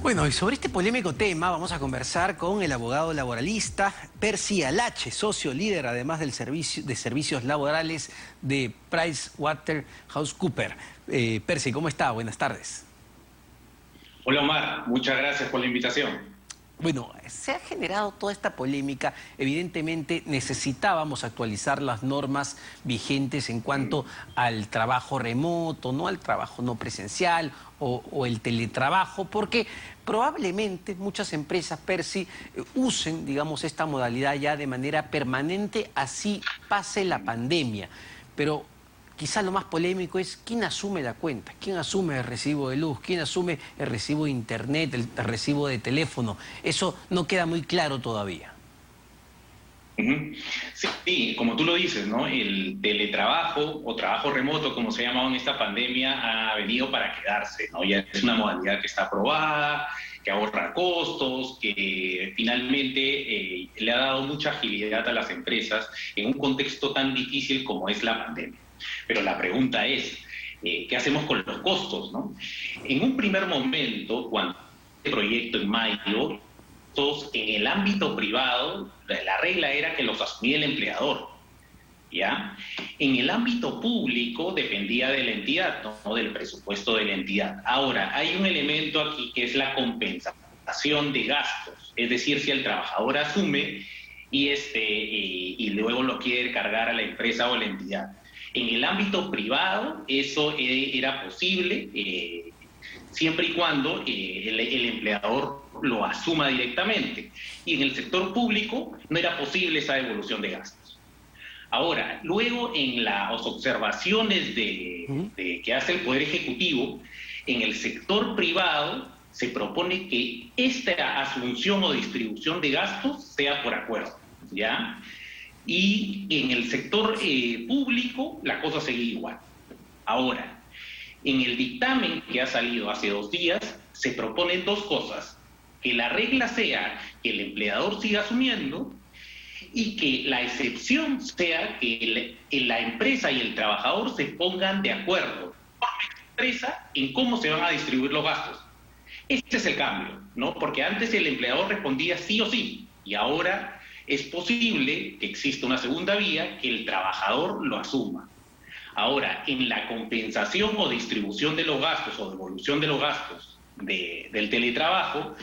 Bueno, y sobre este polémico tema vamos a conversar con el abogado laboralista Percy Alache, socio líder además del servicios laborales de PricewaterhouseCoopers. Percy, ¿cómo está? Buenas tardes. Hola Omar, muchas gracias por la invitación. Bueno, se ha generado toda esta polémica. Evidentemente necesitábamos actualizar las normas vigentes en cuanto al trabajo remoto, no al trabajo no presencial o el teletrabajo, porque probablemente muchas empresas, Percy, usen, digamos, esta modalidad ya de manera permanente, así pase la pandemia. Pero quizá lo más polémico es quién asume la cuenta, quién asume el recibo de luz, quién asume el recibo de internet, el recibo de teléfono. Eso no queda muy claro todavía. Sí, como tú lo dices, ¿no? El teletrabajo o trabajo remoto, como se ha llamado en esta pandemia, ha venido para quedarse, ¿no? Ya es una modalidad que está aprobada, que ahorra costos, que finalmente le ha dado mucha agilidad a las empresas en un contexto tan difícil como es la pandemia. Pero la pregunta es, ¿qué hacemos con los costos, no? En un primer momento, cuando este proyecto en mayo, en el ámbito privado, la regla era que los asumía el empleador, ¿ya? En el ámbito público dependía de la entidad, no del presupuesto de la entidad. Ahora, hay un elemento aquí que es la compensación de gastos, es decir, si el trabajador asume y luego lo quiere cargar a la empresa o a la entidad. En el ámbito privado eso era posible, siempre y cuando el empleador lo asuma directamente. Y en el sector público no era posible esa devolución de gastos. Ahora, luego en las observaciones que hace el Poder Ejecutivo, en el sector privado se propone que esta asunción o distribución de gastos sea por acuerdo, ¿ya? Y en el sector público la cosa seguía igual. Ahora, en el dictamen que ha salido hace 2 días, se proponen 2 cosas. Que la regla sea que el empleador siga asumiendo y que la excepción sea que la empresa y el trabajador se pongan de acuerdo con la empresa en cómo se van a distribuir los gastos. Este es el cambio, ¿no? Porque antes el empleador respondía sí o sí y ahora es posible que exista una segunda vía, que el trabajador lo asuma. Ahora, en la compensación o distribución de los gastos o devolución de los gastos del teletrabajo,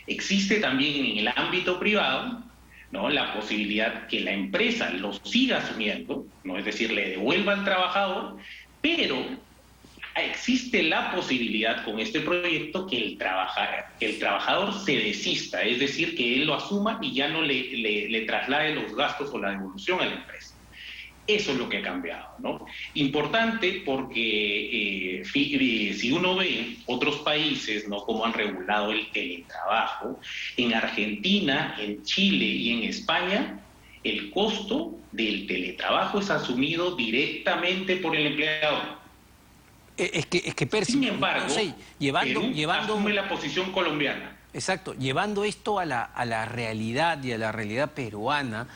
existe también en el ámbito privado, ¿no?, la posibilidad que la empresa lo siga asumiendo, ¿no?, es decir, le devuelva al trabajador, pero existe la posibilidad con este proyecto que el trabajador se desista, es decir, que él lo asuma y ya no le traslade los gastos o la devolución a la empresa. Eso es lo que ha cambiado, ¿no? Importante porque si uno ve otros países, ¿no?, cómo han regulado el teletrabajo, en Argentina, en Chile y en España, el costo del teletrabajo es asumido directamente por el empleador. Es que Percy, Sin embargo, no sé, Perú asume la posición colombiana. Exacto, llevando esto a la realidad y a la realidad peruana,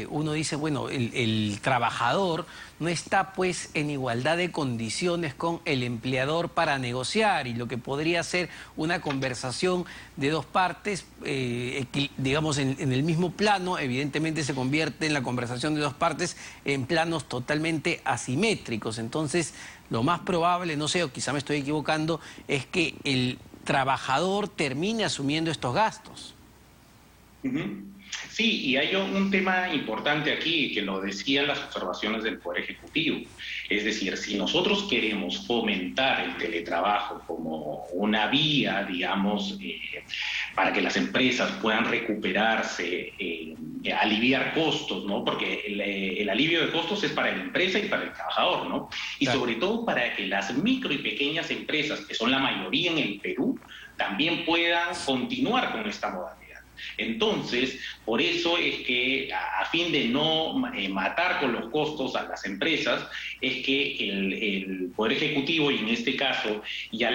uno dice, bueno, el trabajador no está pues en igualdad de condiciones con el empleador para negociar, y lo que podría ser una conversación de 2 partes, digamos en el mismo plano, evidentemente se convierte en la conversación de 2 partes en planos totalmente asimétricos. Entonces, lo más probable, no sé, o quizá me estoy equivocando, es que el trabajador termine asumiendo estos gastos. Sí, y hay un tema importante aquí que lo decían las observaciones del Poder Ejecutivo. Es decir, si nosotros queremos fomentar el teletrabajo como una vía, digamos, para que las empresas puedan recuperarse, aliviar costos, ¿no? Porque el alivio de costos es para la empresa y para el trabajador, ¿no? Y claro, sobre todo para que las micro y pequeñas empresas, que son la mayoría en el Perú, también puedan continuar con esta modalidad. Entonces, por eso es que a fin de no matar con los costos a las empresas, es que el Poder Ejecutivo, y en este caso ya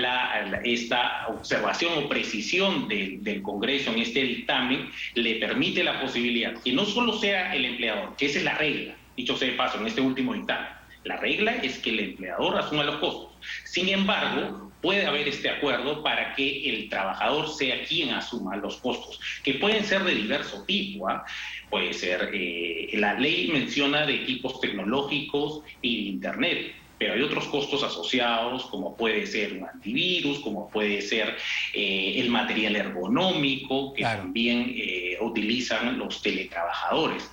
esta observación o precisión del Congreso en este dictamen, le permite la posibilidad que no solo sea el empleador, que esa es la regla, dicho sea de paso, en este último dictamen. La regla es que el empleador asuma los costos. Sin embargo, puede haber este acuerdo para que el trabajador sea quien asuma los costos, que pueden ser de diverso tipo, ¿ah? Puede ser, la ley menciona de equipos tecnológicos y de Internet, pero hay otros costos asociados, como puede ser un antivirus, como puede ser el material ergonómico, que Claro. también utilizan los teletrabajadores.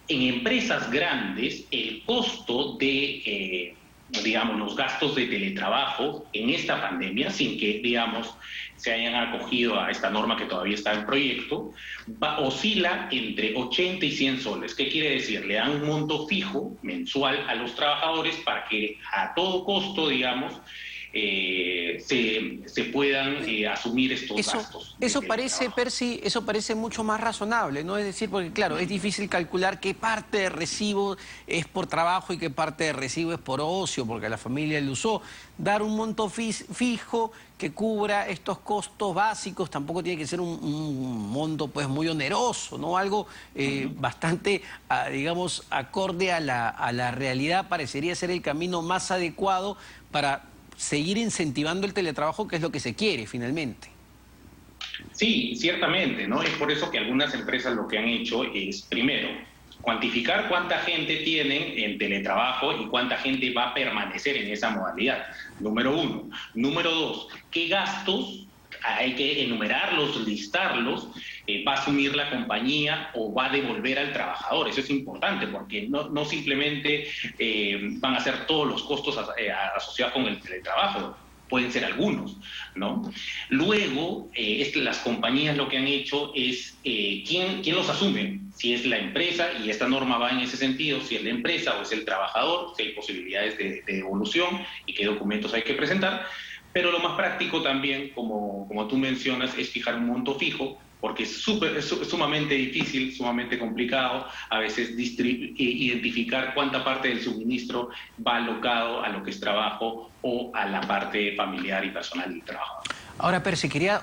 En empresas grandes, el costo de, digamos, los gastos de teletrabajo en esta pandemia, sin que, digamos, se hayan acogido a esta norma que todavía está en proyecto, oscila entre 80 y 100 soles. ¿Qué quiere decir? Le dan un monto fijo mensual a los trabajadores para que a todo costo, digamos, se puedan asumir estos gastos. Eso parece, Percy, eso parece mucho más razonable, ¿no? Es decir, porque claro, es difícil calcular qué parte de recibo es por trabajo y qué parte de recibo es por ocio, porque la familia lo usó. Dar un monto fijo que cubra estos costos básicos tampoco tiene que ser un monto pues muy oneroso, ¿no? Algo bastante, digamos, acorde a la realidad parecería ser el camino más adecuado para seguir incentivando el teletrabajo, que es lo que se quiere finalmente. Sí, ciertamente, ¿no? Es por eso que algunas empresas lo que han hecho es, primero, cuantificar cuánta gente tienen en teletrabajo y cuánta gente va a permanecer en esa modalidad. Número uno. Número dos, qué gastos hay que enumerarlos, listarlos, va a asumir la compañía o va a devolver al trabajador. Eso es importante porque no simplemente van a ser todos los costos asociados con el teletrabajo, pueden ser algunos, ¿no? Luego, las compañías lo que han hecho es, ¿quién los asume? Si es la empresa, y esta norma va en ese sentido, si es la empresa o es el trabajador, si hay posibilidades de devolución y qué documentos hay que presentar. Pero lo más práctico también, como tú mencionas, es fijar un monto fijo, porque es sumamente difícil, sumamente complicado a veces identificar cuánta parte del suministro va alocado a lo que es trabajo o a la parte familiar y personal del trabajo. Ahora, Percy, quería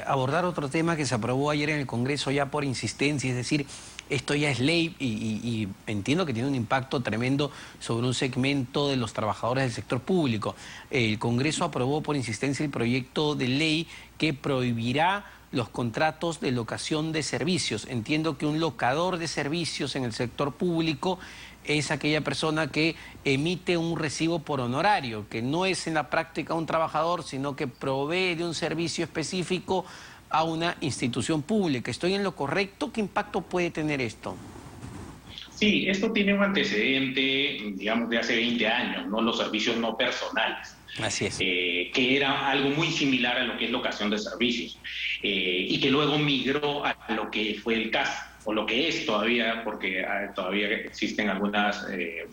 abordar otro tema que se aprobó ayer en el Congreso ya por insistencia, es decir, esto ya es ley y entiendo que tiene un impacto tremendo sobre un segmento de los trabajadores del sector público. El Congreso aprobó por insistencia el proyecto de ley que prohibirá los contratos de locación de servicios. Entiendo que un locador de servicios en el sector público es aquella persona que emite un recibo por honorario, que no es en la práctica un trabajador, sino que provee de un servicio específico a una institución pública. ¿Estoy en lo correcto? ¿Qué impacto puede tener esto? Sí, esto tiene un antecedente, digamos, de hace 20 años, ¿no? Los servicios no personales. Así es. Que era algo muy similar a lo que es locación de servicios y que luego migró a lo que fue el CAS, o lo que es todavía, porque todavía existen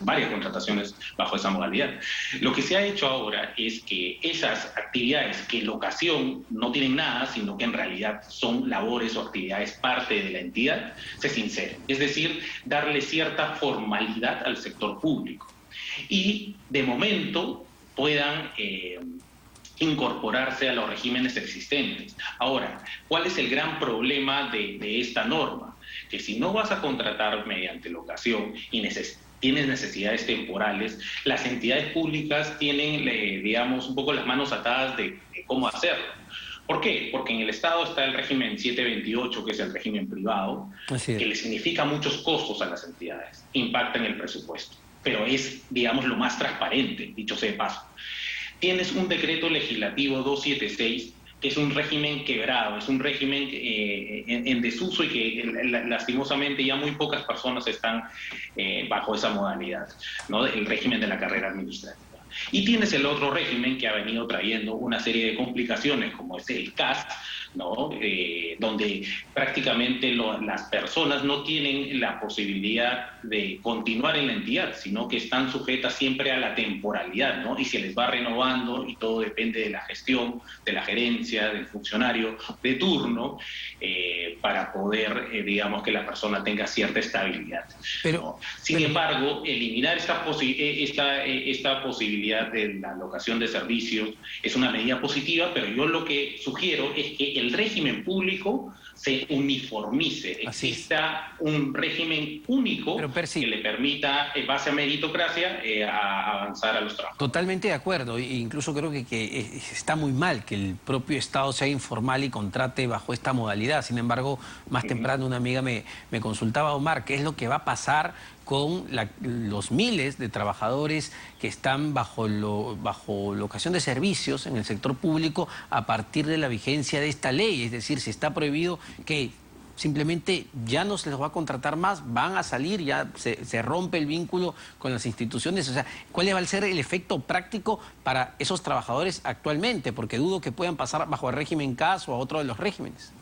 varias contrataciones bajo esa modalidad. Lo que se ha hecho ahora es que esas actividades que locación no tienen nada, sino que en realidad son labores o actividades parte de la entidad, se sinceren. Es decir, darle cierta formalidad al sector público. Y de momento puedan incorporarse a los regímenes existentes. Ahora, ¿cuál es el gran problema de esta norma? Que si no vas a contratar mediante locación y tienes necesidades temporales, las entidades públicas tienen, digamos, un poco las manos atadas de cómo hacerlo. ¿Por qué? Porque en el Estado está el régimen 728, que es el régimen privado, que le significa muchos costos a las entidades, impacta en el presupuesto, pero es, digamos, lo más transparente, dicho sea de paso. Tienes un decreto legislativo 276, que es un régimen quebrado, es un régimen en desuso y que lastimosamente ya muy pocas personas están bajo esa modalidad, ¿no? El régimen de la carrera administrativa. Y tienes el otro régimen que ha venido trayendo una serie de complicaciones, como es el CAS, ¿no? Donde prácticamente las personas no tienen la posibilidad de continuar en la entidad, sino que están sujetas siempre a la temporalidad, ¿no? Y se les va renovando y todo depende de la gestión, de la gerencia, del funcionario de turno, para poder, digamos, que la persona tenga cierta estabilidad, ¿no? Sin embargo, eliminar esta posibilidad de la locación de servicios es una medida positiva, pero yo lo que sugiero es que el régimen público se uniformice, exista un régimen único que le permita, en base a meritocracia, a avanzar a los trabajos. Totalmente de acuerdo, e incluso creo que está muy mal que el propio Estado sea informal y contrate bajo esta modalidad. Sin embargo, más temprano una amiga me consultaba, Omar, ¿qué es lo que va a pasar con los miles de trabajadores que están bajo locación de servicios en el sector público a partir de la vigencia de esta ley? Es decir, si está prohibido que simplemente ya no se les va a contratar más, van a salir, ya se rompe el vínculo con las instituciones. O sea, ¿cuál va a ser el efecto práctico para esos trabajadores actualmente? Porque dudo que puedan pasar bajo el régimen CAS o a otro de los regímenes.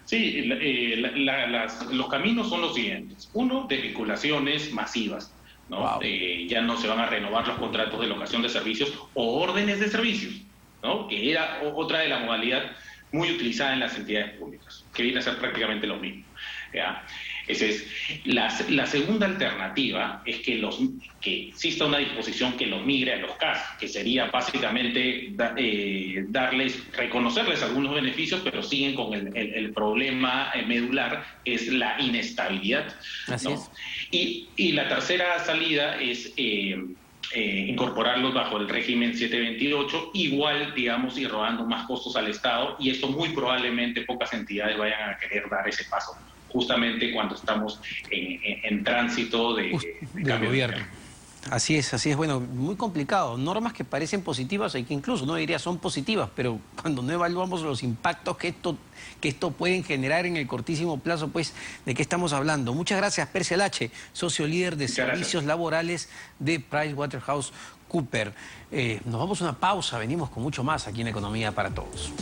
Sí, los caminos son los siguientes. Uno, desvinculaciones masivas, ¿no? Wow. Ya no se van a renovar los contratos de locación de servicios o órdenes de servicios, ¿no? Que era otra de la modalidad muy utilizada en las entidades públicas, que viene a ser prácticamente lo mismo, ¿ya? Esa es. La segunda alternativa es que exista una disposición que los migre a los CAS, que sería básicamente reconocerles algunos beneficios, pero siguen con el problema medular, que es la inestabilidad, Así ¿no? es. Y la tercera salida es incorporarlos bajo el régimen 728, igual, digamos, y robando más costos al Estado, y esto muy probablemente pocas entidades vayan a querer dar ese paso, justamente cuando estamos en tránsito de cambio gobierno. Así es, bueno, muy complicado. Normas que parecen positivas y que incluso no diría son positivas, pero cuando no evaluamos los impactos que esto pueden generar en el cortísimo plazo, pues, ¿de qué estamos hablando? Muchas gracias, Percy Alache, socio líder de servicios laborales de PricewaterhouseCoopers. Nos vamos a una pausa, venimos con mucho más aquí en Economía para Todos.